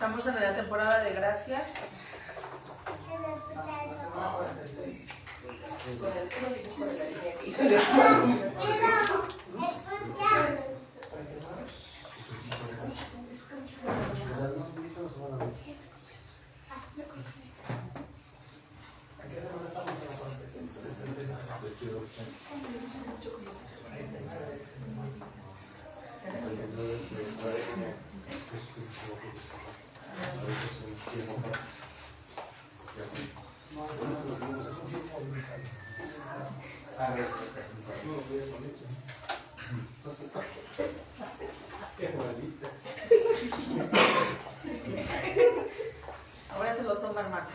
Estamos en la temporada de gracia. La semana 46. Ahora se lo toma hermano.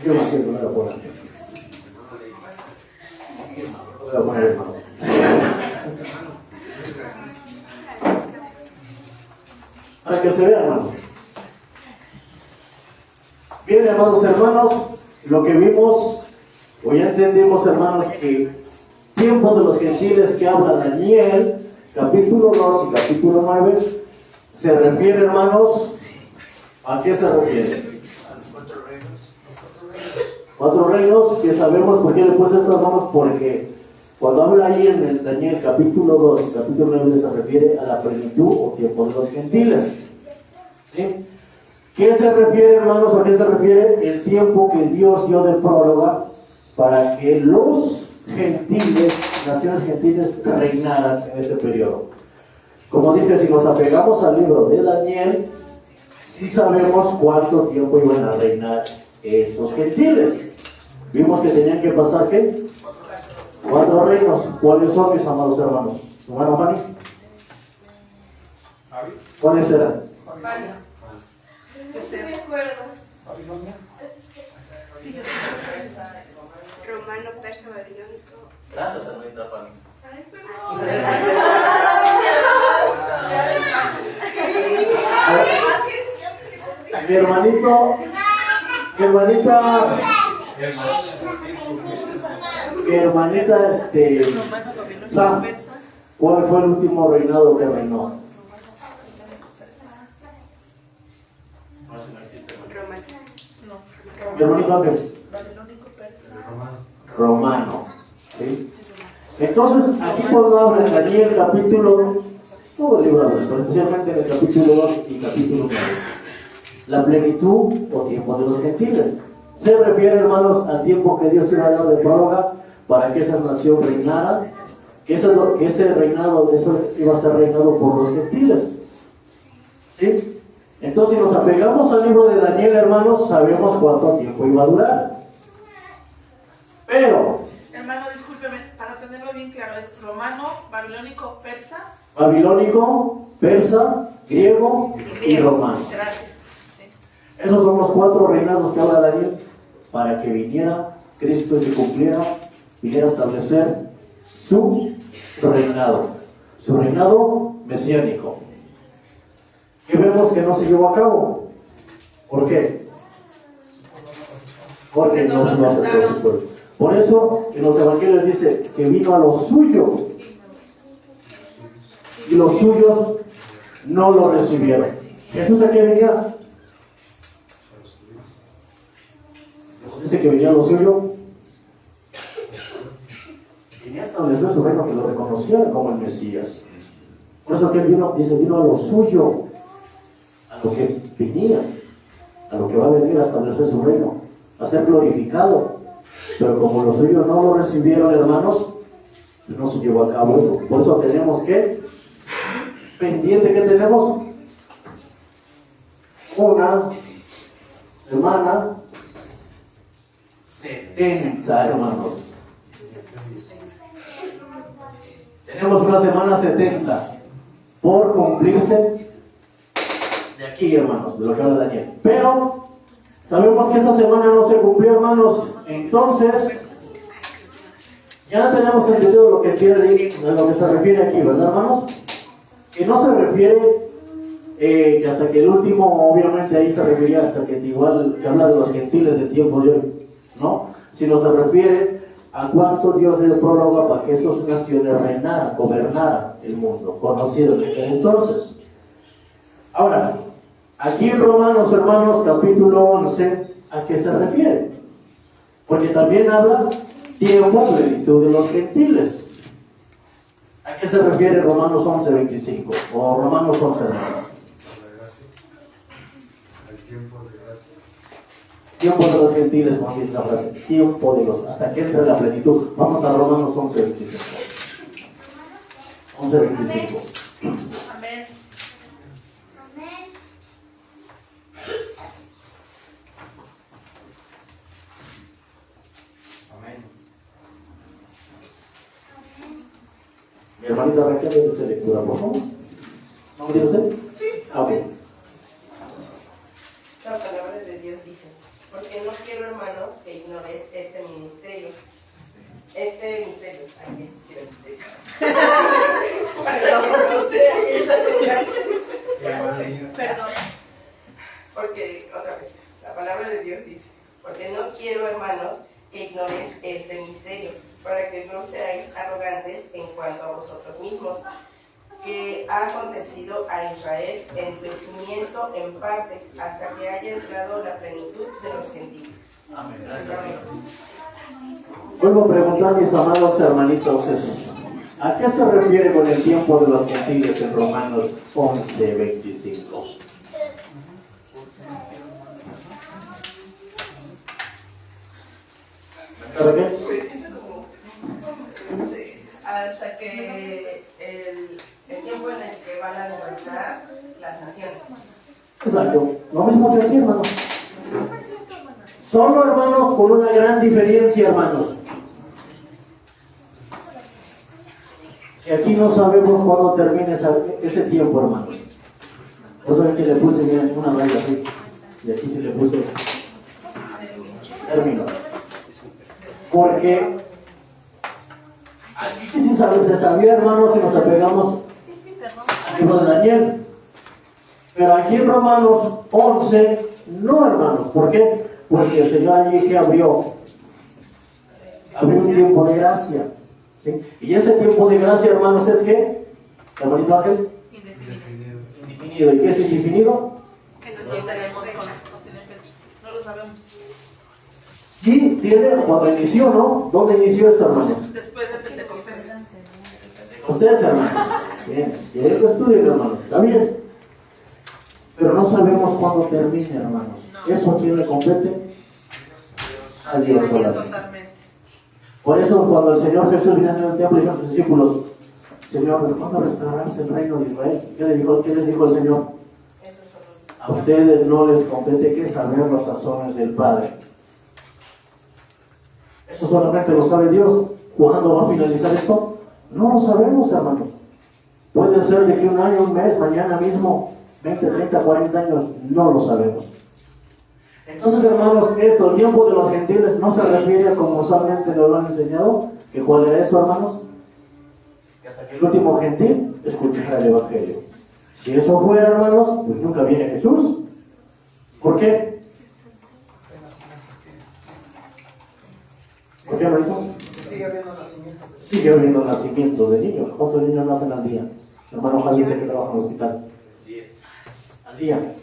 ¿Qué más que no me lo pongan? Voy a poner hermano. Para que se vea, hermano. Bien, amados hermanos, lo que vimos, o ya entendimos, hermanos, que tiempo de los gentiles que habla Daniel, capítulo 2 y capítulo 9, se refiere, hermanos, ¿a qué se refiere? Cuatro reinos que sabemos por qué le puse estos hermanos, porque cuando habla ahí en el Daniel capítulo 2 y capítulo 9 se refiere a la plenitud o tiempo de los gentiles. ¿Sí? ¿Qué se refiere, hermanos? ¿A qué se refiere? El tiempo que Dios dio de próloga para que los gentiles, naciones gentiles, reinaran en ese periodo. Como dije, si nos apegamos al libro de Daniel, sí sabemos cuánto tiempo iban a reinar esos gentiles. Vimos que tenían que pasar, ¿qué? 4 reinos. ¿Cuáles son, mis amados hermanos? ¿Hermano Fanny? ¿Cuáles eran? Yo sé, me acuerdo. Babilonia. Sí, yo sé. Romano, persa, babilónico. Gracias, hermanita Fanny. Ay, Mi hermanito, mi hermanita, Romano, babilónico, Sam, persa. ¿cuál fue el último reinado que reinó? Romano. No. Mi hermanito Ángel, Babilónico, persa. romano, ¿sí? Entonces, aquí cuando habla en Daniel capítulo, todo el libro, pero especialmente en el capítulo 2 y capítulo 9, la plenitud o tiempo de los gentiles. Se refiere, hermanos, al tiempo que Dios iba a dar de próloga para que esa nación reinara, que ese reinado, eso iba a ser reinado por los gentiles. ¿Sí? Entonces, si nos apegamos al libro de Daniel, hermanos, sabemos cuánto tiempo iba a durar. Pero, Hermano, discúlpeme, para tenerlo bien claro, es romano, babilónico, persa. babilónico, persa, griego y romano. Gracias. Sí. Esos son los 4 reinados que habla Daniel para que viniera Cristo y se cumpliera, viniera a establecer su reinado mesiánico. Y vemos que no se llevó a cabo. ¿Por qué? Porque no lo aceptó su pueblo. Por eso en los evangelios dice que vino a lo suyo y los suyos no lo recibieron. ¿Jesús a qué venía? Dice que venía a lo suyo. Venía a establecer su reino, que lo reconocían como el Mesías. Por eso que él vino, dice, vino a lo suyo, a lo que venía, a lo que va a venir a establecer su reino, a ser glorificado. Pero como los suyos no lo recibieron, hermanos, pues no se llevó a cabo eso. Por eso tenemos que, pendiente que tenemos, una semana 70, hermanos. Tenemos una semana 70. por cumplirse de aquí, hermanos, de lo que habla Daniel. Pero sabemos que esta semana no se cumplió, hermanos. Entonces, ya tenemos entendido lo que quiere, a lo que se refiere aquí, ¿verdad, hermanos? Que no se refiere que hasta que el último, obviamente ahí se refería hasta que igual que habla de los gentiles del tiempo de hoy, ¿no? Sino se refiere a cuánto Dios dio prólogo para que esas naciones reinaran, gobernaran el mundo, conocido en aquel entonces. Ahora, aquí en Romanos, hermanos, capítulo 11, ¿a qué se refiere? Porque también habla tiempo, plenitud de los gentiles. ¿A qué se refiere Romanos 11:25? O Romanos 11, hermanos. Tiempo de los gentiles, como dice la frase. Tiempo de los, hasta que entre la plenitud. Vamos a Romanos 11:25. 11:25. Amén. Mi hermanita Raquel, ¿de lectura, por favor? ¿No me dio usted? Sí. Ok. La palabra de Dios dice: porque no quiero, hermanos, que ignoréis este misterio. Este misterio. Ay, este sí era misterio. Perdón, no sé, aquí está el lugar. Perdón. Porque, otra vez, la palabra de Dios dice: porque no quiero, hermanos, que ignoréis este misterio, para que no seáis arrogantes en cuanto a vosotros mismos, que ha acontecido a Israel el crecimiento en parte, hasta que haya entrado la plenitud de los gentiles. Amén. Vuelvo a preguntar, mis amados hermanitos, ¿a qué se refiere con el tiempo de los gentiles en Romanos 11:25? ¿Para qué? Hasta que el tiempo en el que van a gobernar las naciones. Exacto, lo mismo que aquí, hermanos. Solo, hermanos, con una gran diferencia, hermanos. Que aquí no sabemos cuándo termine ese tiempo, hermanos. Por eso aquí le puse, miren, una raya así. Y aquí sí le puse término. Porque aquí sí se sabía, hermanos, si nos apegamos al libro de Daniel. Pero aquí en Romanos 11, no, hermanos. ¿Por qué? Porque el Señor allí que abrió un tiempo de gracia. ¿Sí? Y ese tiempo de gracia, hermanos, es que, hermanito Ángel, indefinido. ¿Y qué es indefinido? Que no No tiene tenemos fecha. no tiene fecha. No lo sabemos. Sí, tiene cuando inició, ¿no? ¿Dónde inició esto, hermanos? Después de Pentecostés. Ustedes, hermanos. Bien, y ellos lo estudian, hermanos. Está bien. Pero no sabemos cuándo termine, hermanos. ¿Eso a quién le compete? A Dios solas. Totalmente. Por eso, cuando el Señor Jesús vino en el templo, dijo a sus discípulos: Señor, ¿cuándo restaurarás el reino de Israel? ¿Qué les dijo el Señor? A ustedes no les compete que saber los sazones del Padre. Eso solamente lo sabe Dios. ¿Cuándo va a finalizar esto? No lo sabemos, hermano. Puede ser de que un año, un mes, mañana mismo, 20, 30, 40 años, no lo sabemos. Entonces, hermanos, esto, el tiempo de los gentiles, no se refiere a como usualmente nos lo han enseñado. ¿Que cuál era eso, hermanos? Que hasta que el último gentil escuchara el Evangelio. Si eso fuera, hermanos, pues nunca viene Jesús. ¿Por qué? ¿Por qué, hermanito? Que sigue habiendo nacimientos. Sigue habiendo nacimientos de niños. ¿Cuántos niños nacen al día? Hermano Javier dice que trabaja en el hospital. 10. Al día.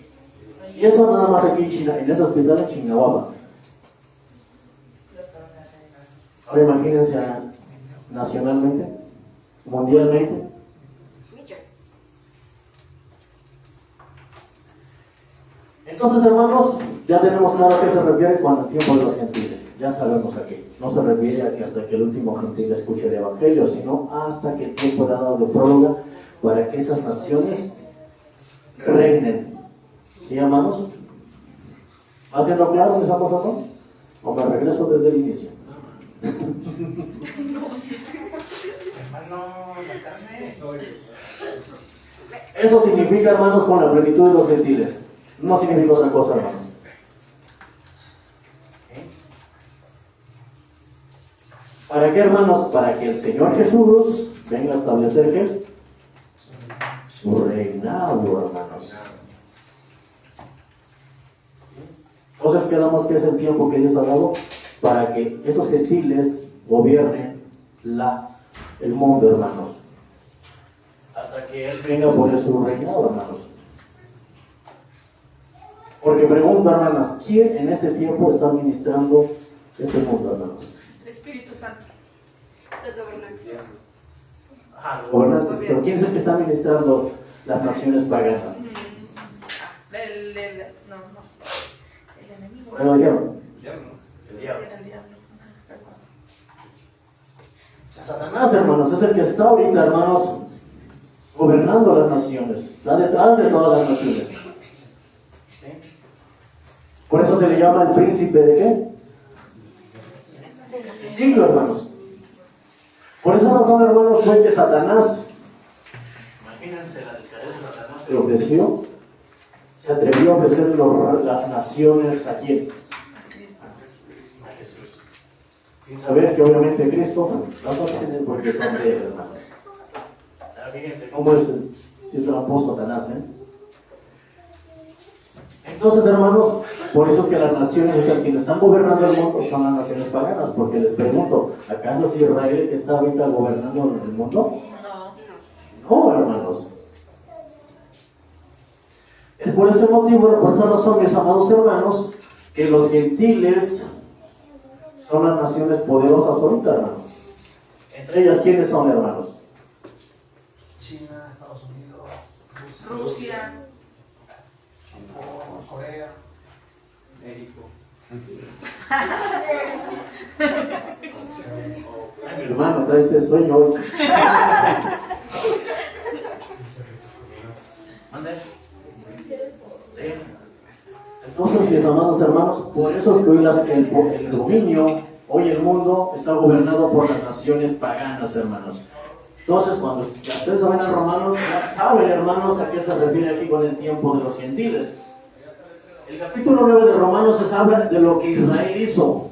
Y eso nada más aquí en China, en ese hospital en Chinahuapa. Ahora imagínense nacionalmente, mundialmente. Entonces, hermanos, ya tenemos claro a qué se refiere cuando el tiempo de los gentiles. Ya sabemos a qué. No se refiere a que hasta que el último gentil escuche el Evangelio, sino hasta que el tiempo era dado de próloga para que esas naciones reinen. ¿Sí, hermanos? ¿Va siendo claro que estamos o no? ¿O me regreso desde el inicio? Hermano, la carne. Eso significa, hermanos, con la plenitud de los gentiles. No significa otra cosa, hermanos. ¿Para qué, hermanos? Para que el Señor Jesús venga a establecer ¿qué? Su reinado, hermanos. Entonces quedamos que es el tiempo que Dios ha dado para que esos gentiles gobiernen el mundo, hermanos. Hasta que Él venga a poner su reinado, hermanos. Porque pregunto, hermanas, ¿quién en este tiempo está administrando este mundo, hermanos? El Espíritu Santo. Los gobernantes. Los gobernantes. Pero ¿quién es el que está administrando las naciones paganas? El enemigo. Bueno, el diablo. El diablo. Satanás, hermanos, es el que está ahorita, hermanos, gobernando las naciones. Está detrás de todas las naciones. ¿Sí? Por eso se le llama el príncipe de ¿qué? El siglo, hermanos. Por esa razón, hermanos, fue que Satanás, imagínense la descarga de Satanás, se ofreció, se atrevió a ofrecer las naciones ¿a quién? A Jesús. Sin saber que obviamente Cristo las obtiene porque son de él, hermanos. Ahora fíjense cómo es el tramposo Satanás, ¿eh? Entonces, hermanos, por eso es que las naciones quienes están gobernando el mundo son las naciones paganas, porque les pregunto, ¿acaso es Israel que está ahorita gobernando el mundo? No, hermanos. Es por ese motivo, por esa razón, mis amados hermanos, que los gentiles son las naciones poderosas ahorita, hermanos. Entre ellas, ¿quiénes son, hermanos? China, Estados Unidos, Rusia. Japón, Corea, México. Ay, mi hermano, trae este sueño hoy. Entonces, mis amados hermanos, por eso es que hoy el dominio, hoy el mundo está gobernado por las naciones paganas, hermanos. Entonces, cuando ustedes saben a Romanos, ya saben, hermanos, a qué se refiere aquí con el tiempo de los gentiles. El capítulo 9 de Romanos les habla de lo que Israel hizo.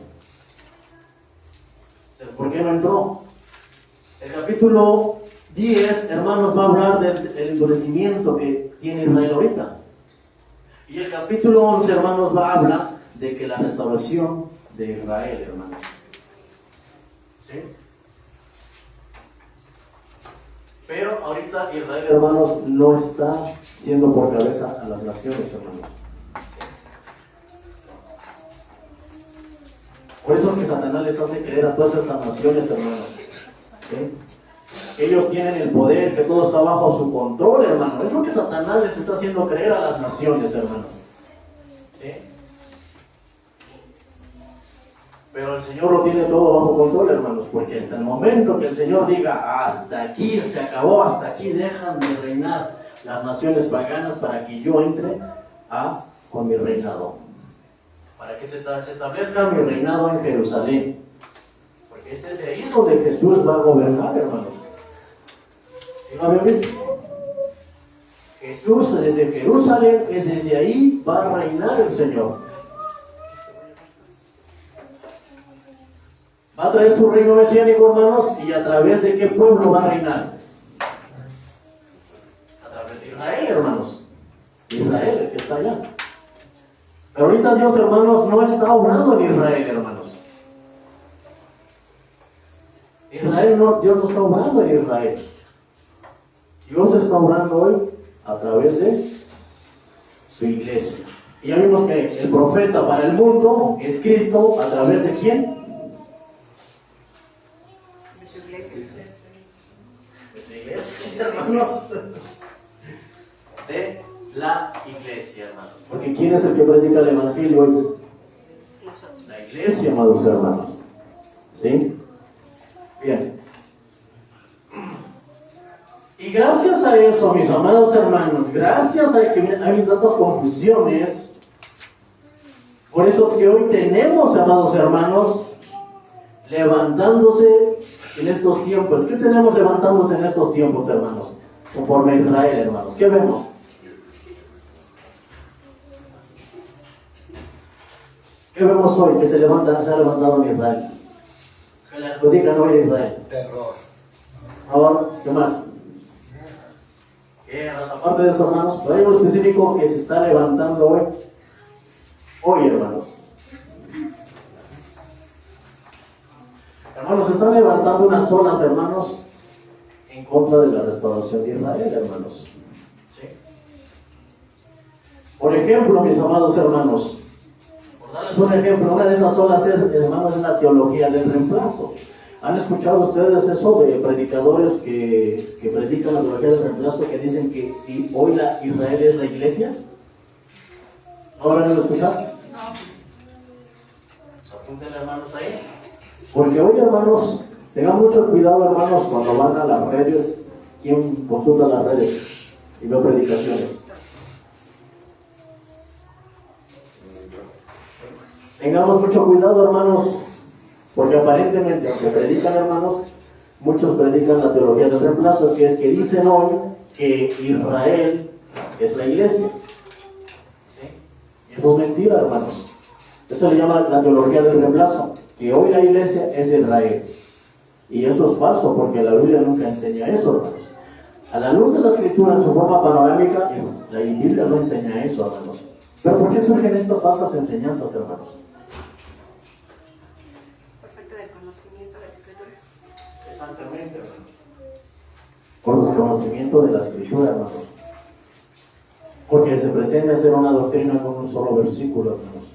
¿Por qué no entró? El capítulo 10, hermanos, va a hablar del endurecimiento que tiene Israel ahorita. Y el capítulo 11, hermanos, va a hablar de que la restauración de Israel, hermanos. ¿Sí? Pero ahorita Israel, hermanos, no está siendo por cabeza a las naciones, hermanos. Por eso es que Satanás les hace creer a todas estas naciones, hermanos. ¿Sí? Ellos tienen el poder, que todo está bajo su control, hermano. Es lo que Satanás les está haciendo creer a las naciones, hermanos. ¿Sí? Pero el Señor lo tiene todo bajo control, hermanos, porque hasta el momento que el Señor diga, hasta aquí se acabó, hasta aquí dejan de reinar las naciones paganas para que yo entre con mi reinado. Para que se establezca mi reinado en Jerusalén. Porque este es de ahí donde Jesús va a gobernar, hermanos. ¿Sí lo habían visto? Jesús desde Jerusalén, es desde ahí va a reinar el Señor. Va a traer su reino mesiánico, hermanos, y a través de qué pueblo va a reinar. A través de Israel, hermanos. Israel, el que está allá. Pero ahorita Dios, hermanos, no está obrando en Israel, hermanos. Dios no está obrando en Israel. Dios está obrando hoy a través de su iglesia. Y ya vimos que el profeta para el mundo es Cristo, ¿a través de quién? De su iglesia. De su iglesia, hermanos. De la iglesia, hermanos. Porque ¿quién es el que predica el evangelio hoy? Nosotros. La iglesia, amados hermanos. ¿Sí? Bien. Y gracias a eso, mis amados hermanos, gracias a que hay tantas confusiones, por eso es que hoy tenemos, amados hermanos, levantándose en estos tiempos. ¿Qué tenemos levantándose en estos tiempos, hermanos? conforme a Israel, hermanos. ¿Qué vemos? ¿Qué vemos hoy? Que se ha levantado en Israel. Que le adjudican hoy a Israel. Terror. Ahora, ¿qué más? Guerras, aparte de eso, hermanos, pero hay algo específico que se está levantando hoy. Hoy, hermanos. Hermanos, se están levantando unas olas, hermanos, en contra de la restauración de Israel, hermanos. ¿Sí? Por ejemplo, mis amados hermanos, por darles un ejemplo, una de esas olas, hermanos, es la teología del reemplazo. ¿Han escuchado ustedes eso de predicadores que predican la teología del reemplazo, que dicen que hoy Israel es la iglesia? ¿No lo han escuchado? No. Apúntenle, hermanos, ahí. Porque hoy, hermanos, tengan mucho cuidado, hermanos, cuando van a las redes. ¿Quién consulta las redes y ve predicaciones? Tengamos mucho cuidado, hermanos, porque aparentemente, aunque predican, hermanos, muchos predican la teología del reemplazo, que es que dicen hoy que Israel es la iglesia. ¿Sí? Y eso es mentira, hermanos. Eso le llama la teología del reemplazo, que hoy la iglesia es Israel. Y eso es falso, porque la Biblia nunca enseña eso, hermanos. A la luz de la Escritura, en su forma panorámica, la Biblia no enseña eso, hermanos. Pero ¿por qué surgen estas falsas enseñanzas, hermanos? Por falta del conocimiento de la Escritura. Exactamente, hermanos. Por desconocimiento de la Escritura, hermanos. Porque se pretende hacer una doctrina con un solo versículo, hermanos.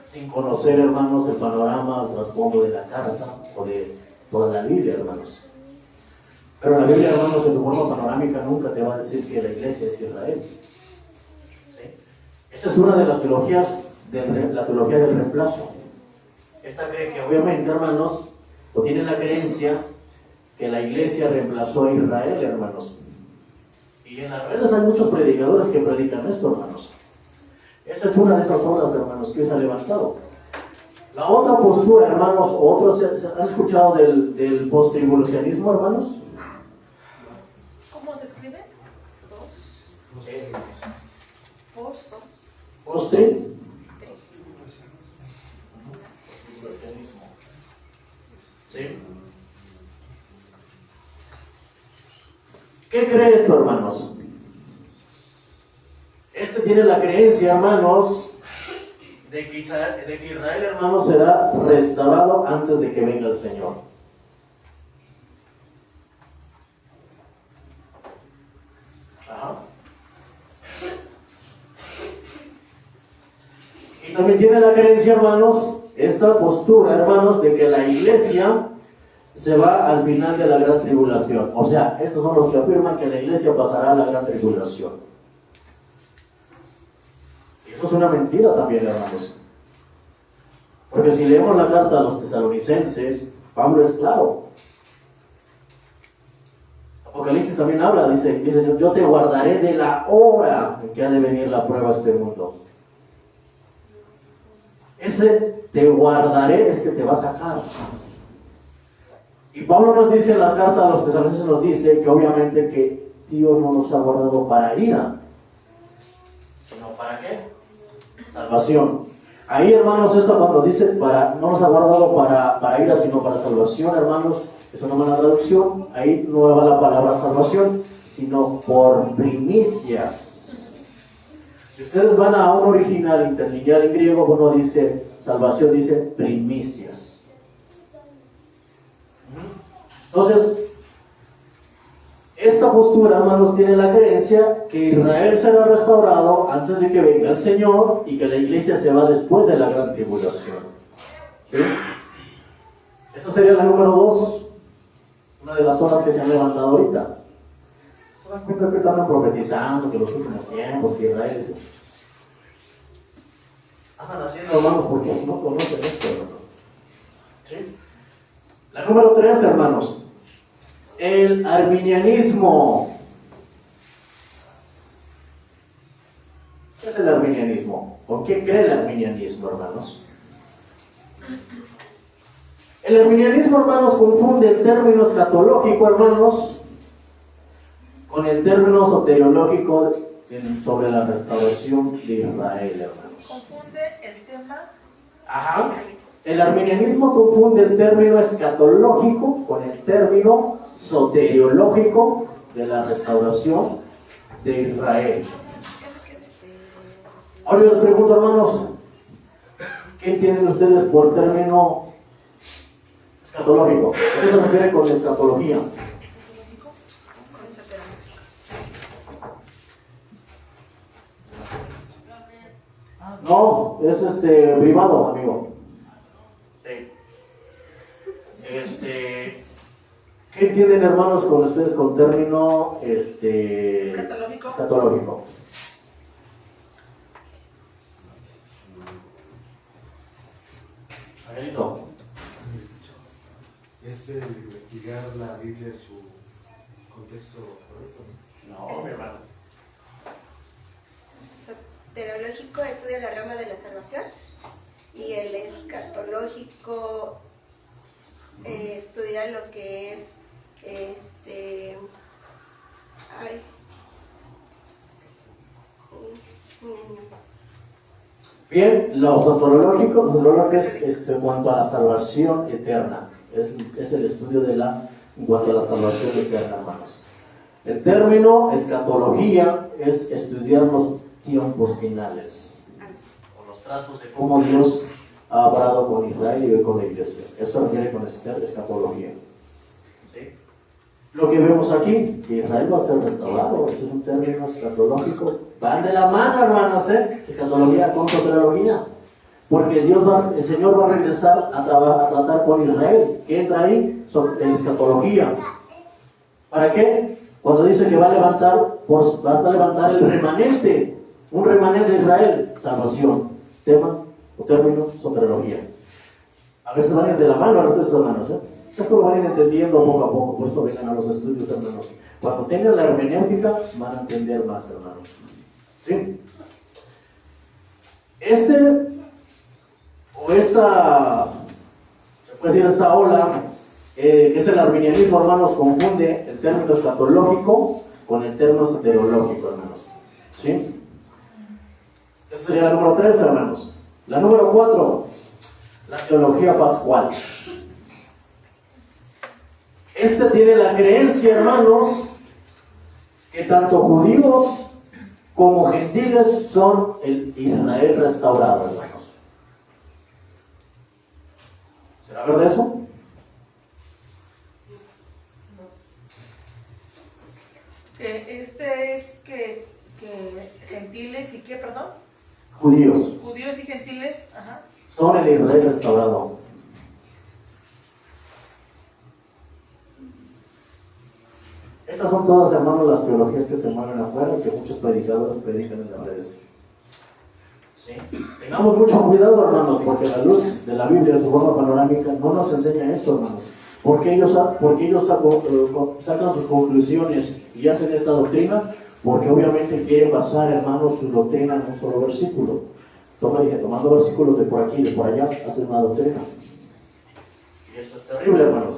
Sin conocer, hermanos, el panorama, el trasfondo de la carta o de toda la Biblia, hermanos. Pero la Biblia, hermanos, en su forma panorámica nunca te va a decir que la iglesia es Israel. ¿Sí? Esa es una de las teologías, la teología del reemplazo. Esta cree que obviamente, hermanos, o tiene la creencia que la iglesia reemplazó a Israel, hermanos. Y en las redes hay muchos predicadores que predican esto, hermanos. Esa es una de esas olas, hermanos, que se ha levantado. La otra postura, hermanos, ¿han escuchado del post-tribulacionismo, hermanos? ¿Cómo se escribe? Post-tribulacionismo. ¿Sí? ¿Qué cree esto, hermanos? Tiene la creencia, hermanos, de que Israel, hermanos, será restaurado antes de que venga el Señor. Ajá. Y también tiene la creencia, hermanos, esta postura, hermanos, de que la iglesia se va al final de la gran tribulación. O sea, estos son los que afirman que la iglesia pasará a la gran tribulación. Eso es una mentira también, hermanos. Porque si leemos la carta a los tesalonicenses, Pablo es claro. Apocalipsis también habla, dice, yo te guardaré de la hora en que ha de venir la prueba a este mundo. Ese te guardaré es que te va a sacar. Y Pablo nos dice en la carta a los tesalonicenses, nos dice que obviamente que Dios no nos ha guardado para ira, sino ¿para qué? Salvación. Ahí, hermanos, eso cuando dice no nos ha guardado para ira, sino para salvación, hermanos, es una mala traducción. Ahí no va la palabra salvación, sino por primicias. Si ustedes van a un original interlineal en griego, uno dice salvación, dice primicias. Entonces, esta postura, hermanos, tiene la creencia que Israel será restaurado antes de que venga el Señor y que la iglesia se va después de la gran tribulación. ¿Sí? Eso sería la número 2, una de las olas que se han levantado ahorita. ¿Se dan cuenta que están profetizando que los últimos tiempos, que Israel es... Andan haciendo, hermanos, porque no conocen esto, hermanos. ¿Sí? La número 3, hermanos. El arminianismo. ¿Qué es el arminianismo? ¿Por qué cree el arminianismo, hermanos? El arminianismo, hermanos, confunde el término escatológico, hermanos, con el término soteriológico sobre la restauración de Israel, hermanos. Confunde el tema. Ajá. El arminianismo confunde el término escatológico con el término soteriológico de la restauración de Israel. Ahora yo les pregunto, hermanos, ¿qué entienden ustedes por término escatológico? ¿Qué se refiere con escatología? No, es privado, amigo. Sí. ¿Qué entienden, hermanos, con ustedes con término Escatológico. escatológico? Angelito. Es el investigar la Biblia en su contexto correcto. No, mi hermano. Soteriológico estudia la rama de la salvación y el escatológico estudia lo que es Bien, lo soteriológico es en cuanto a la salvación eterna. Es el estudio en cuanto a la salvación eterna, hermanos. El término escatología es estudiar los tiempos finales, o los tratos de cómo Dios ha hablado con Israel y hoy con la iglesia. Esto se refiere con escatología. ¿Sí? Lo que vemos aquí, que Israel va a ser restaurado, eso es un término escatológico. Van de la mano, hermanos, escatología con soteriología. Porque el Señor va a regresar a tratar con Israel. ¿Qué entra ahí? Escatología. ¿Para qué? Cuando dice que va a levantar el remanente, un remanente de Israel, salvación. Tema o término, soteriología. A veces van de la mano a nuestros hermanos. Esto lo van a ir entendiendo poco a poco, por esto vengan a los estudios, hermanos. Cuando tengan la hermenéutica, van a entender más, hermanos. ¿Sí? Esta ola, que es el arminianismo, hermanos, confunde el término escatológico con el término soteriológico, hermanos. ¿Sí? Esa sería la número 3, hermanos. La número 4, la teología pascual. Tiene la creencia, hermanos, que tanto judíos como gentiles son el Israel restaurado, hermanos. ¿Será verdad eso? Que gentiles y qué, perdón. Judíos Judíos y gentiles, ajá. son el Israel restaurado. Estas son todas, hermanos, las teologías que se mueven afuera, que muchos predicadores predican en las redes. ¿Sí? Tengamos mucho cuidado, hermanos, porque la luz de la Biblia, en su forma panorámica, no nos enseña esto, hermanos. Porque ellos sacan sus conclusiones y hacen esta doctrina, porque obviamente quieren basar, hermanos, su doctrina en un solo versículo. Tomando versículos de por aquí y de por allá, hacen una doctrina. Y esto es terrible, hermanos.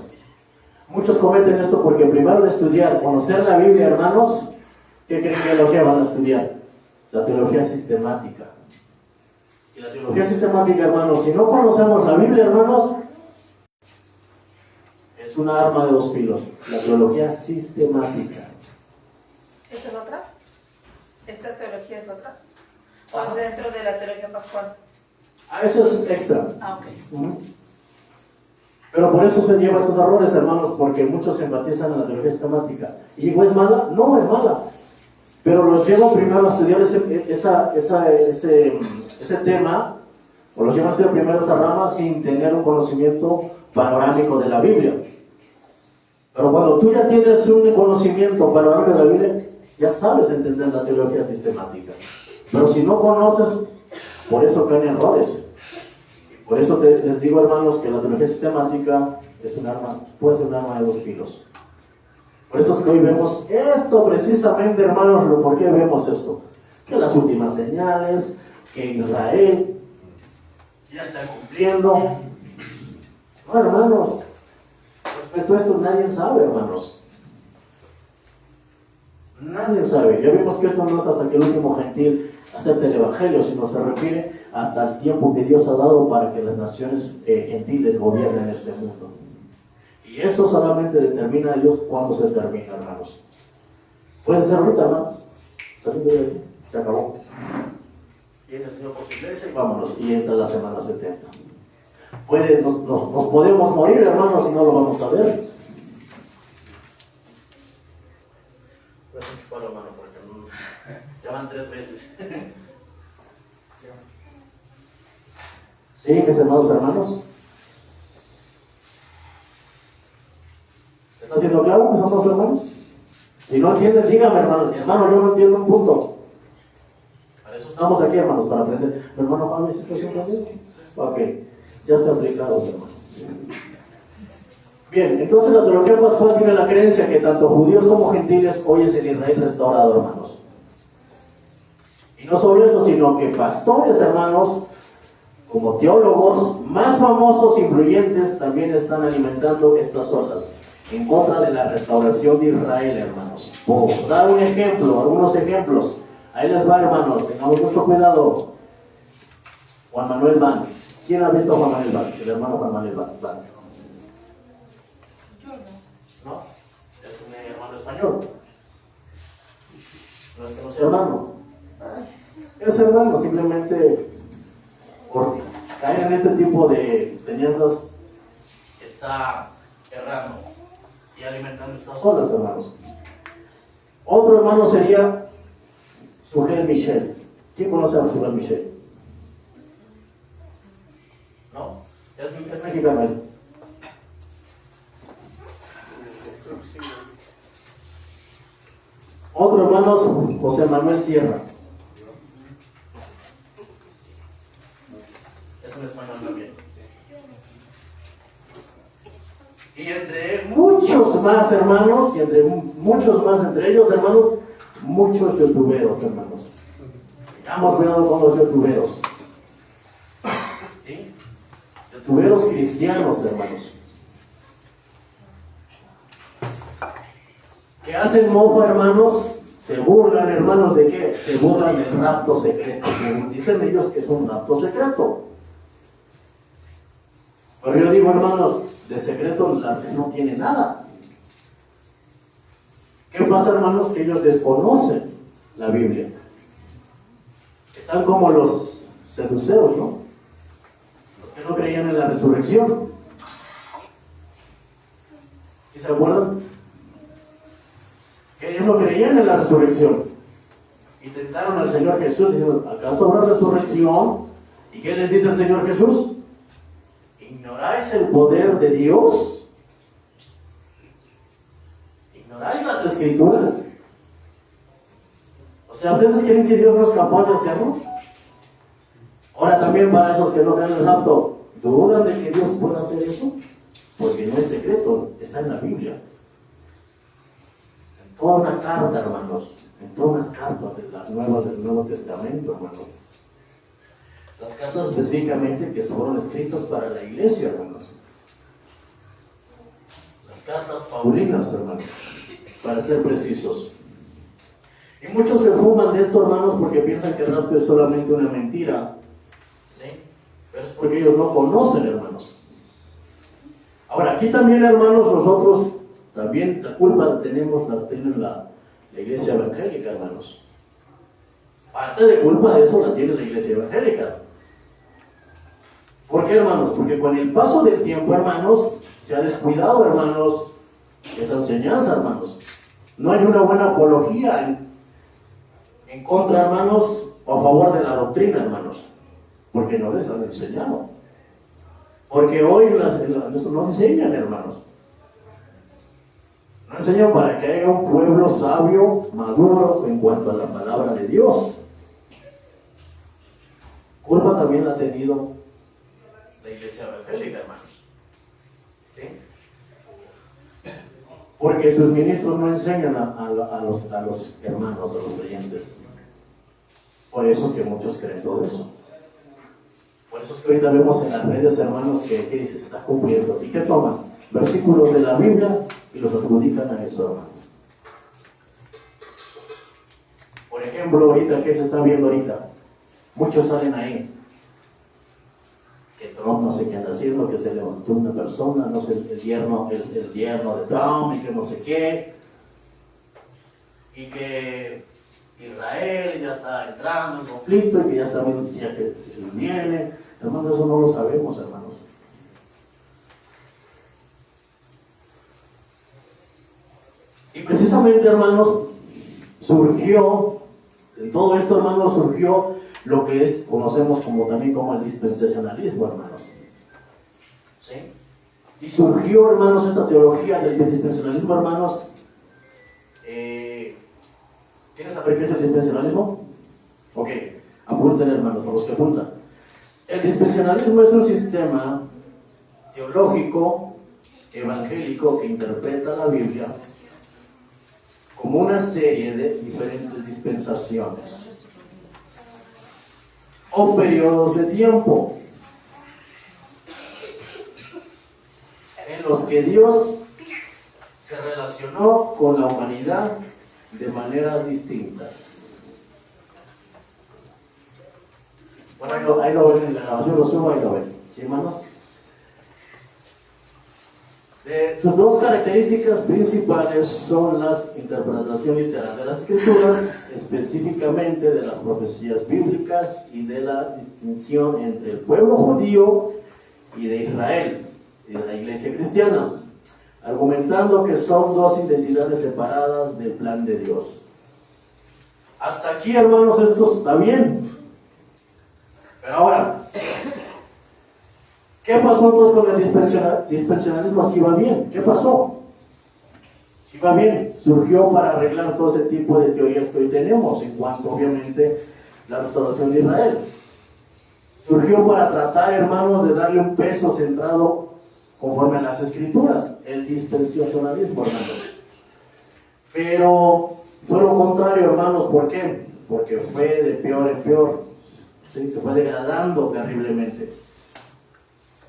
Muchos cometen esto porque primero de estudiar, conocer la Biblia, hermanos, ¿qué creen que lo llevan a estudiar? La teología sistemática. Y la teología sistemática, hermanos, si no conocemos la Biblia, hermanos, es una arma de dos filos. La teología sistemática. ¿Esta es otra? ¿Esta teología es otra? ¿O es dentro de la teología pascual? Eso es extra. Ah, ok. Pero por eso se lleva esos errores, hermanos, porque muchos se enfatizan en la teología sistemática. ¿Y es mala? No es mala. Pero los llevo primero a estudiar ese tema, o los llevo a estudiar primero esa rama sin tener un conocimiento panorámico de la Biblia. Pero cuando tú ya tienes un conocimiento panorámico de la Biblia, ya sabes entender la teología sistemática. Pero si no conoces, por eso caen errores. Por eso les digo, hermanos, que la teología sistemática es un arma, puede ser un arma de dos filos. Por eso es que hoy vemos esto precisamente, hermanos. ¿Por qué vemos esto? Que las últimas señales, que Israel ya está cumpliendo. No, hermanos, respecto a esto nadie sabe, hermanos. Nadie sabe. Ya vimos que esto no es hasta que el último gentil acepte el Evangelio, sino se refiere hasta el tiempo que Dios ha dado para que las naciones gentiles gobiernen este mundo. Y esto solamente determina a Dios cuándo se termina, hermanos. Puede ser ahorita, hermanos. Saliendo de aquí, se acabó. Viene el Señor por su iglesia y vámonos. Y entra la semana 70. Nos podemos morir, hermanos, y no lo vamos a ver. Voy a enchufar la mano porque ya van 3 veces. ¿Sí, mis amados hermanos? ¿Está siendo claro, mis amados hermanos? Si no entienden, díganme, hermanos. Hermano, yo no entiendo un punto. Para eso estamos aquí, hermanos, para aprender. Hermano Pablo, ¿sí está entendiendo? Ok, ya está aplicado, hermano. Bien, entonces la teología pascual tiene la creencia que tanto judíos como gentiles hoy es el Israel restaurado, hermanos. Y no solo eso, sino que pastores, hermanos, como teólogos más famosos e influyentes, también están alimentando estas olas en contra de la restauración de Israel, hermanos. Por dar un ejemplo, algunos ejemplos. Ahí les va, hermanos, tengamos mucho cuidado. Juan Manuel Valls. ¿Quién ha visto a Juan Manuel Valls? El hermano Juan Manuel Valls. ¿No? Es un hermano español. No es que no sea hermano. Es hermano, simplemente por caer en este tipo de enseñanzas está errando y alimentando estas olas, hermanos. Otro hermano sería Sugel Michel. ¿Quién conoce a Sugel Michel? ¿No? Es mexicano él. Otro hermano, José Manuel Sierra. Es un español también. Y entre muchos más hermanos, y entre muchos más entre ellos, hermanos, muchos youtuberos, hermanos. Tengamos cuidado con los youtuberos. ¿Sí? Youtuberos cristianos, hermanos. Que hacen mofa, hermanos, se burlan, hermanos, ¿de qué? Se burlan del rapto secreto. Dicen ellos que es un rapto secreto. Pero yo digo, hermanos, de secreto la fe no tiene nada. ¿Qué pasa, hermanos? Que ellos desconocen la Biblia. Están como los seduceos, ¿no? Los que no creían en la resurrección. ¿Sí se acuerdan? Que ellos no creían en la resurrección. Y tentaron al Señor Jesús diciendo, ¿acaso habrá resurrección? ¿Y qué les dice el Señor Jesús? ¿Ignoráis el poder de Dios? ¿Ignoráis las Escrituras? O sea, ¿ustedes creen que Dios no es capaz de hacerlo? Ahora también para esos que no creen en el rapto, ¿dudan de que Dios pueda hacer eso? Porque no es secreto, está en la Biblia. En toda una carta, hermanos, en todas las cartas de las nuevas del Nuevo Testamento, hermanos. Las cartas específicamente que fueron escritas para la iglesia, hermanos. Las cartas paulinas, hermanos, para ser precisos. Y muchos se fuman de esto, hermanos, porque piensan que el rapto es solamente una mentira. ¿Sí? Pero es porque ellos no conocen, hermanos. Ahora, aquí también, hermanos, nosotros también la culpa tenemos la iglesia evangélica, hermanos. Parte de culpa de eso la tiene la iglesia evangélica. ¿Por qué, hermanos? Porque con el paso del tiempo, hermanos, se ha descuidado, hermanos, esa enseñanza, hermanos. No hay una buena apología en contra, hermanos, o a favor de la doctrina, hermanos, porque no les han enseñado. Porque hoy no enseñan, hermanos. No enseñan para que haya un pueblo sabio, maduro en cuanto a la palabra de Dios. Culpa también la ha tenido la iglesia evangélica, hermanos. ¿Sí? Porque sus ministros no enseñan a los hermanos, a los creyentes. Por eso es que muchos creen todo eso. Por eso es que ahorita vemos en las redes, hermanos, que dice, se está cumpliendo. ¿Y qué toman? Versículos de la Biblia y los adjudican a eso, hermanos. Por ejemplo, ahorita, ¿qué se está viendo ahorita? Muchos salen ahí. Que Trump no sé qué anda haciendo, que se levantó una persona, no sé, el yerno de Trump, y que no sé qué. Y que Israel ya está entrando en conflicto, y que ya está viendo ya que viene. Hermanos, eso no lo sabemos, hermanos. Y precisamente, hermanos, en todo esto, hermanos, surgió lo que conocemos también como el dispensacionalismo, hermanos. ¿Sí? Y surgió, hermanos, esta teología del dispensacionalismo, hermanos. ¿Quieren saber qué es el dispensacionalismo? Ok, apunten, hermanos, para los que apuntan. El dispensacionalismo es un sistema teológico, evangélico, que interpreta la Biblia como una serie de diferentes dispensaciones o periodos de tiempo en los que Dios se relacionó con la humanidad de maneras distintas. Bueno, ahí lo ven en la grabación, lo subo, ahí lo ven. ¿Sí, hermanos? Sus dos características principales son la interpretación literal de las Escrituras, específicamente de las profecías bíblicas y de la distinción entre el pueblo judío y de Israel, y de la iglesia cristiana, argumentando que son dos identidades separadas del plan de Dios. Hasta aquí, hermanos, esto está bien. Pero ahora, ¿qué pasó entonces con el dispensacionalismo? Si va bien, ¿qué pasó? Si va bien, surgió para arreglar todo ese tipo de teorías que hoy tenemos en cuanto, obviamente, la restauración de Israel. Surgió para tratar, hermanos, de darle un peso centrado conforme a las Escrituras, el dispensacionalismo, hermanos. Pero fue lo contrario, hermanos, ¿por qué? Porque fue de peor en peor, ¿sí? Se fue degradando terriblemente.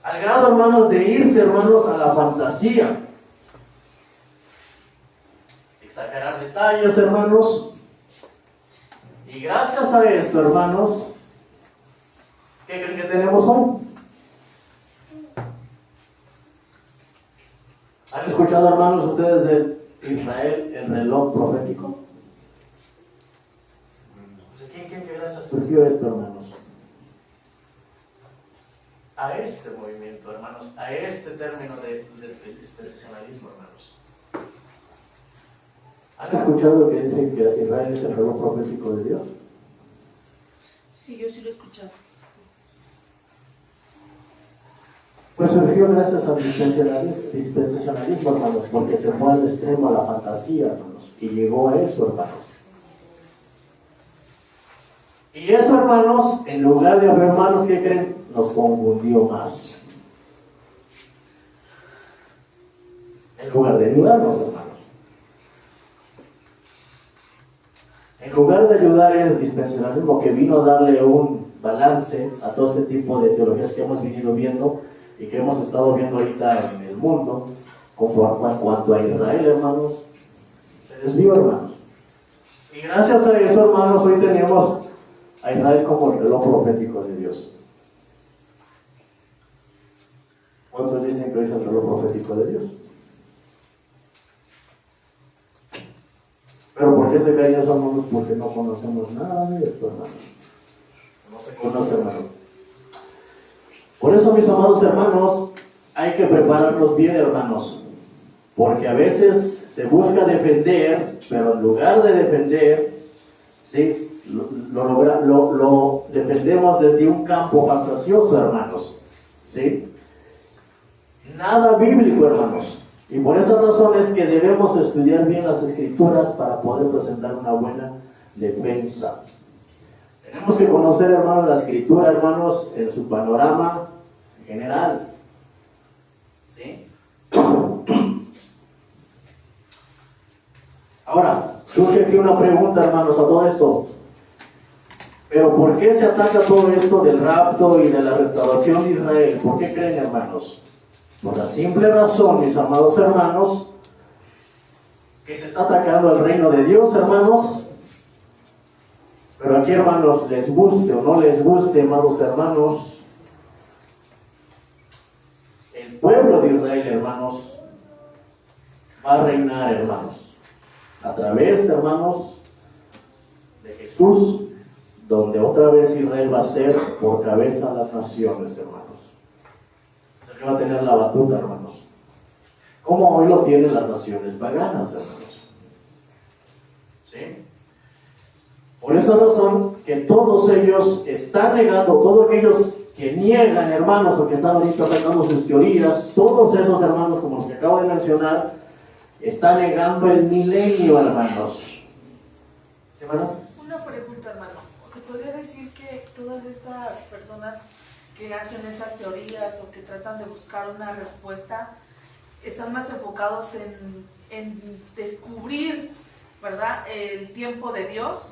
Al grado, hermanos, de irse, hermanos, a la fantasía. Exagerar detalles, hermanos. Y gracias a esto, hermanos, ¿qué creen que tenemos hoy? ¿Han escuchado, hermanos, ustedes de Israel, el reloj profético? ¿Quién que gracias surgió esto, hermanos? A este movimiento, hermanos, a este término de dispensacionalismo, hermanos. ¿Han escuchado lo que dicen que Israel es el reloj profético de Dios? Sí, yo sí lo he escuchado. Pues surgió gracias al dispensacionalismo, hermanos, porque se fue al extremo, a la fantasía, hermanos, y llegó a eso, hermanos. Y eso, hermanos, en lugar de, hermanos, ¿qué creen? Nos confundió más. En lugar de ayudarnos, hermanos. En lugar de ayudar el dispensacionalismo, que vino a darle un balance a todo este tipo de teologías que hemos venido viendo y que hemos estado viendo ahorita en el mundo, en cuanto a Israel, hermanos, se desvió, hermanos. Y gracias a eso, hermanos, hoy tenemos a Israel como el reloj profético de Dios. ¿Cuántos dicen que hoy es el reloj profético de Dios? Pero ¿por qué se callan, hermanos? Porque no conocemos nada de esto, hermanos. No se conoce, hermano. Por eso, mis amados hermanos, hay que prepararnos bien, hermanos. Porque a veces se busca defender, pero en lugar de defender, ¿sí? lo defendemos desde un campo fantasioso, hermanos. ¿Sí? Nada bíblico, hermanos. Y por esa razón es que debemos estudiar bien las Escrituras para poder presentar una buena defensa. Tenemos que conocer, hermanos, la Escritura, hermanos, en su panorama general. ¿Sí? Ahora, surge aquí una pregunta, hermanos, a todo esto. ¿Pero por qué se ataca todo esto del rapto y de la restauración de Israel? ¿Por qué creen, hermanos? Por la simple razón, mis amados hermanos, que se está atacando al reino de Dios, hermanos, aquí, hermanos, les guste o no les guste, amados hermanos, el pueblo de Israel, hermanos, va a reinar, hermanos, a través, hermanos, de Jesús, donde otra vez Israel va a ser por cabeza a las naciones, hermanos. O sea, que va a tener la batuta, hermanos. Como hoy lo tienen las naciones paganas, hermanos. ¿Sí? Por esa razón que todos ellos están negando, todos aquellos que niegan, hermanos, o que están ahorita sacando sus teorías, todos esos hermanos, como los que acabo de mencionar, están negando el milenio, hermanos. ¿Sí, hermano? Una pregunta, hermano. ¿Se podría decir que todas estas personas que hacen estas teorías o que tratan de buscar una respuesta están más enfocados en descubrir, ¿verdad?, el tiempo de Dios,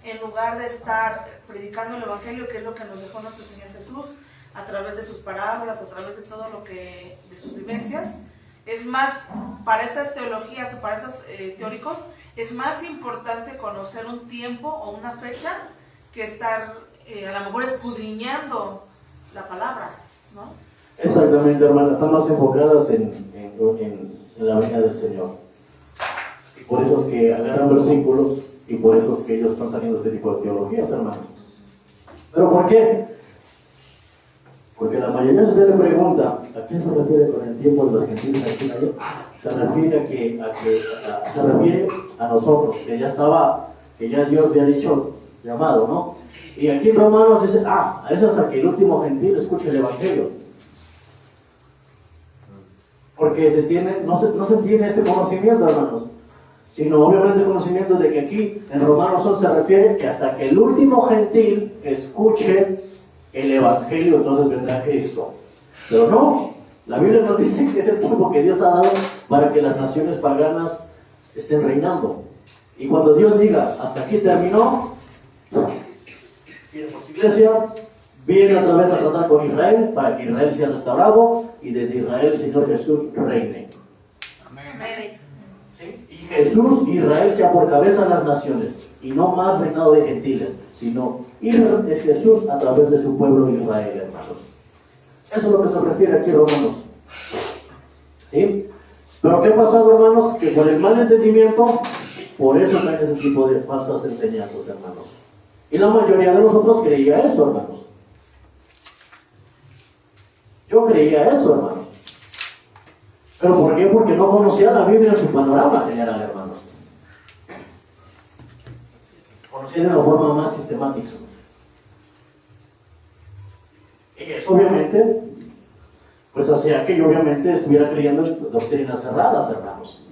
en lugar de estar predicando el Evangelio, que es lo que nos dejó nuestro Señor Jesús, a través de sus parábolas, a través de todo lo que, de sus vivencias? Es más, para estas teologías o para estos teóricos, es más importante conocer un tiempo o una fecha que estar a lo mejor escudriñando la palabra, ¿no? Exactamente, hermana, están más enfocadas en la venida del Señor. Y por eso es que agarran versículos y por eso es que ellos están saliendo de este tipo de teologías, hermano. ¿Pero por qué? Porque la mayoría de ustedes le pregunta, ¿a qué se refiere con el tiempo de los gentiles aquí y allá? Se refiere se refiere a nosotros, que ya Dios había dicho, llamado, ¿no? Y aquí en Romanos dice, eso hasta que el último gentil escuche el Evangelio. Porque no se tiene este conocimiento, hermanos, sino obviamente el conocimiento de que aquí en Romanos 11 se refiere que hasta que el último gentil escuche el Evangelio, entonces vendrá Cristo. Pero no, la Biblia nos dice que es el tiempo que Dios ha dado para que las naciones paganas estén reinando. Y cuando Dios diga, hasta aquí terminó, viene por su iglesia, viene otra vez a tratar con Israel para que Israel sea restaurado y desde Israel el Señor Jesús reine. Amén. ¿Sí? Y Jesús, Israel sea por cabeza de las naciones y no más reinado de gentiles, sino es Jesús a través de su pueblo Israel, hermanos. Eso es lo que se refiere aquí, Romanos. ¿Sí? Pero ¿qué ha pasado, hermanos? Que por el mal entendimiento, por eso caen ese tipo de falsas enseñanzas, hermanos. Y la mayoría de nosotros creía eso, hermanos. Yo creía eso, hermanos. ¿Pero por qué? Porque no conocía la Biblia en su panorama general, hermanos. Conocía de una forma más sistemática. Y eso obviamente, pues hacía que yo obviamente estuviera creyendo en doctrinas cerradas, hermanos.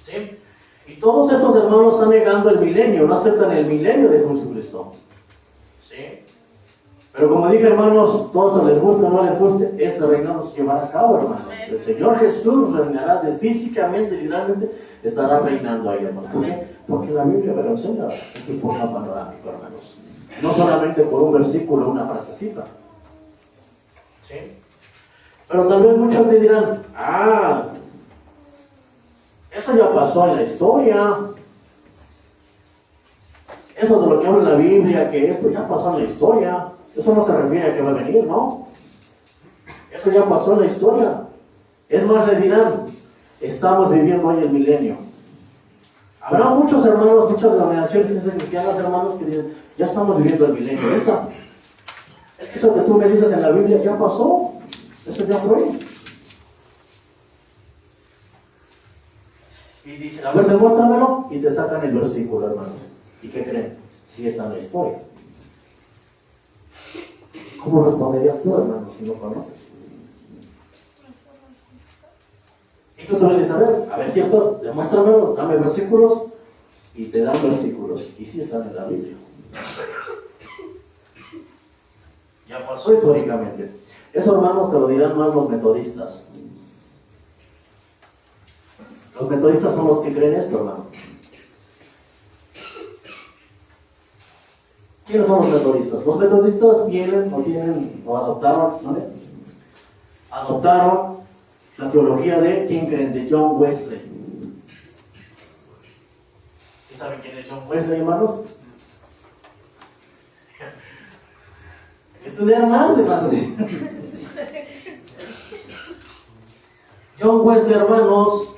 ¿Sí? Y todos estos hermanos están negando el milenio, no aceptan el milenio de Jesucristo. ¿Sí? Pero como dije, hermanos, todos les guste o no les guste, ese reinado se llevará a cabo, hermanos. El Señor Jesús reinará físicamente, literalmente, estará reinando ahí, hermanos. ¿Por qué? Porque la Biblia me lo enseña en su forma panorámica, hermanos. No solamente por un versículo, una frasecita. ¿Sí? Pero tal vez muchos me dirán, eso ya pasó en la historia. Eso de lo que habla la Biblia, que esto ya pasó en la historia. Eso no se refiere a que va a venir, ¿no? Eso ya pasó en la historia. Es más, le dirán, estamos viviendo hoy el milenio. Habrá muchos hermanos, muchas denominaciones cristianas, hermanos, que dicen, ya estamos viviendo el milenio. Es que eso que tú me dices en la Biblia ya pasó. Eso ya fue. Y dicen, a ver, demuéstramelo, y te sacan el versículo, hermanos. ¿Y qué creen? Sí está en la historia. ¿Cómo responderías tú, hermano, si no conoces? Y tú te vas a ver, cierto, demuéstramelo, dame versículos, y te dan versículos, y sí están en la Biblia. Ya pasó históricamente. Eso, hermanos, te lo dirán más los metodistas. Los metodistas son los que creen esto, hermano. ¿Quiénes son los metodistas? Los metodistas vienen o adoptaron, ¿no? Adoptaron la teología de, ¿quién creen? De John Wesley. ¿Sí saben quién es John Wesley, hermanos? estudiar más, hermanos. John Wesley, hermanos,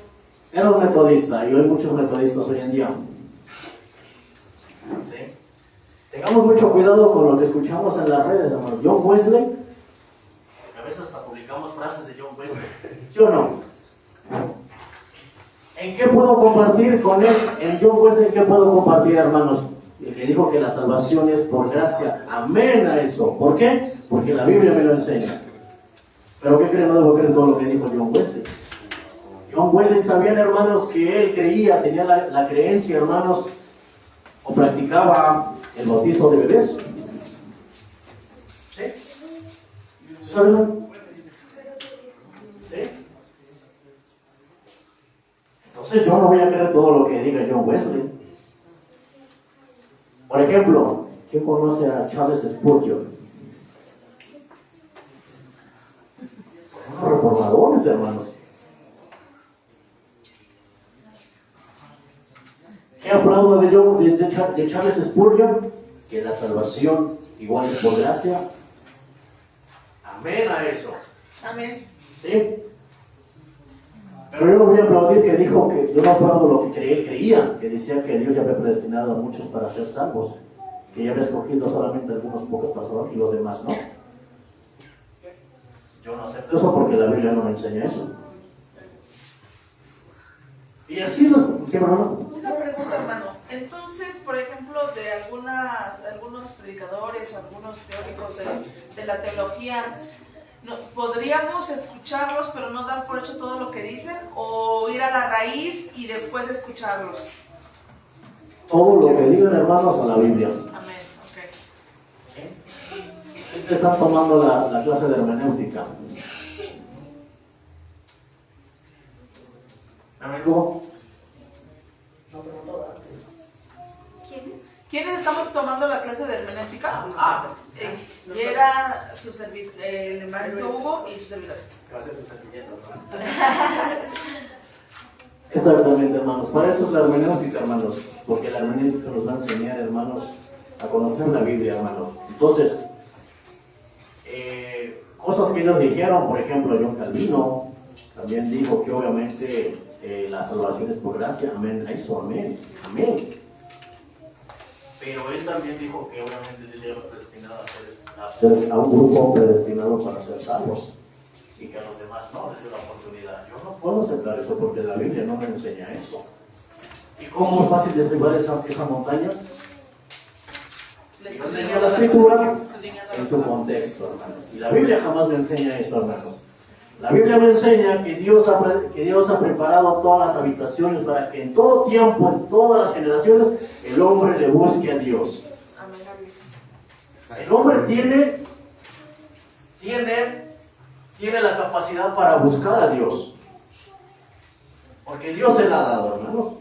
era un metodista, y hay muchos metodistas hoy en día. ¿Sí? Tengamos mucho cuidado con lo que escuchamos en las redes, hermanos. John Wesley, a veces hasta publicamos frases de John Wesley, ¿sí o no? ¿En qué puedo compartir con él? En John Wesley, ¿en qué puedo compartir, hermanos? El que dijo que la salvación es por gracia. Amén a eso. ¿Por qué? Porque la Biblia me lo enseña. ¿Pero qué creen? No debo creer todo lo que dijo John Wesley. John Wesley, sabían, hermanos, que él creía, tenía la creencia, hermanos, o practicaba el bautismo de bebés. ¿Sí? ¿Saben? ¿Sí? Entonces yo no voy a creer todo lo que diga John Wesley. Por ejemplo, ¿quién conoce a Charles Spurgeon? Unos reformadores, hermanos. ¿Qué aplaudo de Charles Spurgeon? Es que la salvación igual es por gracia. Amén a eso. Amén. ¿Sí? Pero yo no voy a aplaudir que dijo que yo no aplaudo lo que él creía, que decía que Dios ya había predestinado a muchos para ser salvos, que ya había escogido solamente a algunos pocos personas y los demás no. Yo no acepto eso porque la Biblia no me enseña eso. Y así los... ¿Qué, hermano? Una pregunta, hermano. Entonces, por ejemplo, de algunos predicadores o algunos teóricos de la teología, ¿podríamos escucharlos pero no dar por hecho todo lo que dicen? ¿O ir a la raíz y después escucharlos? Todo lo que digan, hermanos, a la Biblia. Amén, ok. ¿Sí? Están tomando la clase de hermenéutica. ¿Amigo? No, pero no toda. ¿Quiénes? ¿Quiénes estamos tomando la clase de hermenéutica? Nosotros. Y era su el hermano Hugo y su servidor. Que va a ser su servilleta, ¿no? Exactamente, hermanos. Para eso es la hermenéutica, hermanos. Porque la hermenéutica nos va a enseñar, hermanos, a conocer la Biblia, hermanos. Entonces, cosas que ellos dijeron, por ejemplo, John Calvino también dijo que obviamente la salvación es por gracia. Amén a eso, amén. Amén. Pero él también dijo que obviamente Dios era predestinado a un grupo predestinado para ser salvos. Y que a los demás no les dio la oportunidad. Yo no puedo aceptar eso porque la Biblia no me enseña eso. ¿Y cómo es fácil derribar esa montaña? Leyendo la escritura en su contexto, hermanos. Y la Biblia jamás me enseña eso, hermanos. La Biblia me enseña que Dios ha preparado todas las habitaciones para que en todo tiempo, en todas las generaciones, el hombre le busque a Dios. El hombre tiene la capacidad para buscar a Dios. Porque Dios se la ha dado, hermanos.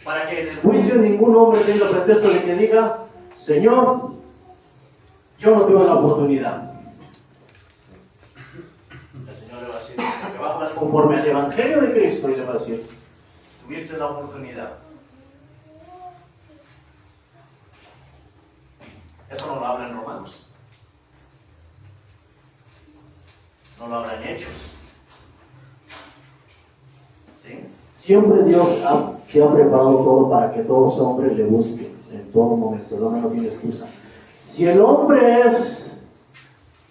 Para que en el juicio ningún hombre tenga pretexto de que diga, Señor, yo no tuve la oportunidad. El Señor le va a decir, que vas conforme al Evangelio de Cristo, y le va a decir, tuviste la oportunidad. Eso no lo habla en Romanos. No lo habla en Hechos. ¿Sí? Siempre Dios se ha preparado todo para que todo hombre le busque en todo momento. El hombre no tiene excusa. Si el hombre es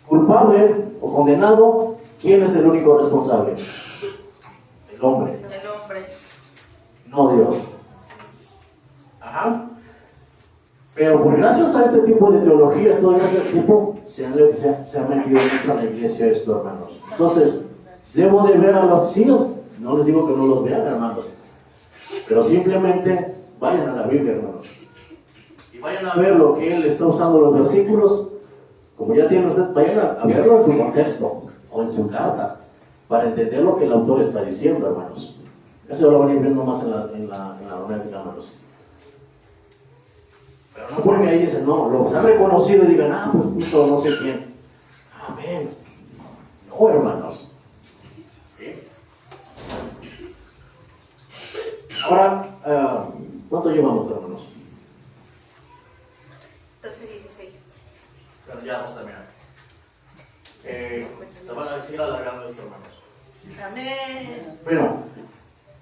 culpable o condenado, ¿quién es el único responsable? El hombre. El hombre. No Dios. Ajá. Pero por gracias a este tipo de teologías, todo ese tipo, se ha metido mucho a la iglesia esto, hermanos. Entonces, debo de ver a los hijos. No les digo que no los vean, hermanos. Pero simplemente vayan a la Biblia, hermanos. Y vayan a ver lo que él está usando los versículos. Como ya tienen ustedes, vayan a verlo en su contexto o en su carta. Para entender lo que el autor está diciendo, hermanos. Eso lo van a ir viendo más en la hermenéutica, hermanos. Pero no porque ahí dicen, no, lo han reconocido y digan, pues justo no sé quién. Amén. No, hermanos. ¿Sí? Ahora, ¿cuánto llevamos, hermanos? 12:16. Bueno, ya vamos a terminar. Se van a seguir alargando esto, hermanos. Amén. Bueno,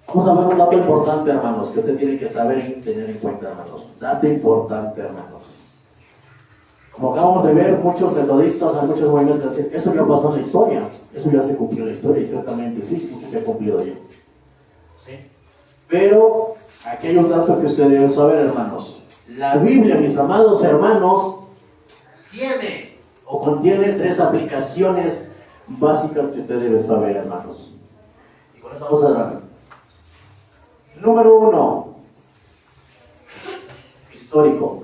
vamos a ver un dato importante, hermanos, que usted tiene que saber y tener en cuenta, hermanos. Dato importante, hermanos. Como acabamos de ver, muchos metodistas, hay muchos movimientos dicen, eso ya pasó en la historia, eso ya se cumplió en la historia, y ciertamente sí, mucho se ha cumplido ya. ¿Sí? Pero aquí hay un dato que usted debe saber, hermanos. La Biblia, mis amados hermanos, tiene o contiene 3 aplicaciones básicas que usted debe saber, hermanos. Y con esto vamos a hablar. Número 1, histórico.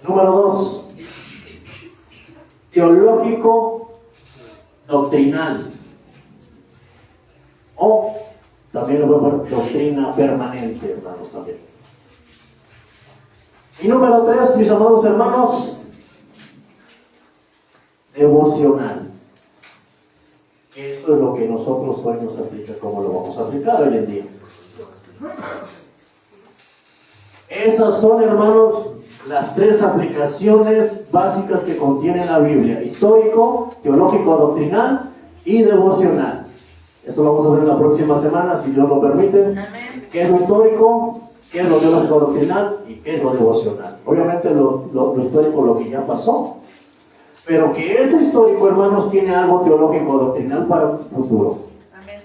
Número 2, teológico doctrinal. O también lo podemos ver doctrina permanente, hermanos, también. Y número 3, mis amados hermanos, devocional. Que esto es lo que nosotros hoy nos aplica, como lo vamos a aplicar hoy en día. Esas son, hermanos, las 3 aplicaciones básicas que contiene la Biblia: histórico, teológico, doctrinal y devocional. Esto lo vamos a ver en la próxima semana, si Dios lo permite. Amén. ¿Qué es lo histórico? ¿Qué es lo teológico doctrinal? ¿Y qué es lo devocional? Obviamente lo histórico, lo que ya pasó. Pero que eso histórico, hermanos, tiene algo teológico doctrinal para un futuro. Amén.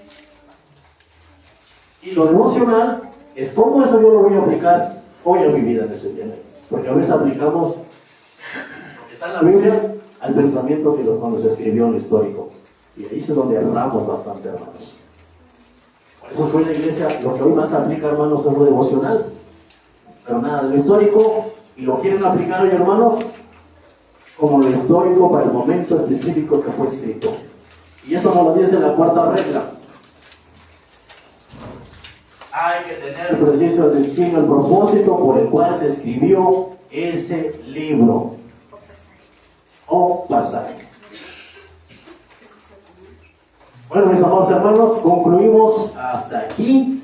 Y lo devocional es cómo eso yo lo voy a aplicar hoy a mi vida en ese día. Porque a veces aplicamos lo que está en la Biblia al pensamiento que cuando se escribió en lo histórico. Y ahí es donde erramos bastante, hermanos. Por eso fue en la iglesia, lo que hoy más aplica, hermanos, es lo devocional. Pero nada de lo histórico, y lo quieren aplicar hoy, hermanos, como lo histórico para el momento específico que fue escrito. Y eso nos lo dice la 4ª regla. Hay que tener preciso el destino, el propósito por el cual se escribió ese libro o pasaje. Bueno, mis amados hermanos, concluimos hasta aquí.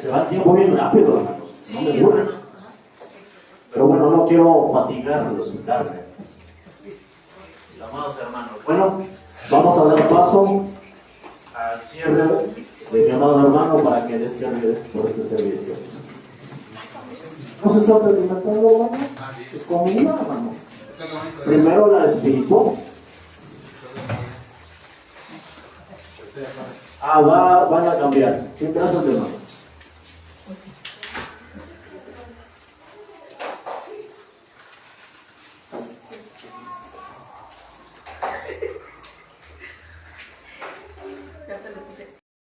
Se va el tiempo bien rápido, hermanos. Sí, No me duele. hermano. Pero bueno, no quiero fatigarlos y tarde. Mis amados hermanos, bueno, vamos a dar paso al cierre de mi amado hermano para que dé cierre por este servicio. ¿No se está terminando, hermano? Es comida, hermano. Primero la espiritual. Van a cambiar. Sí, gracias, hermano.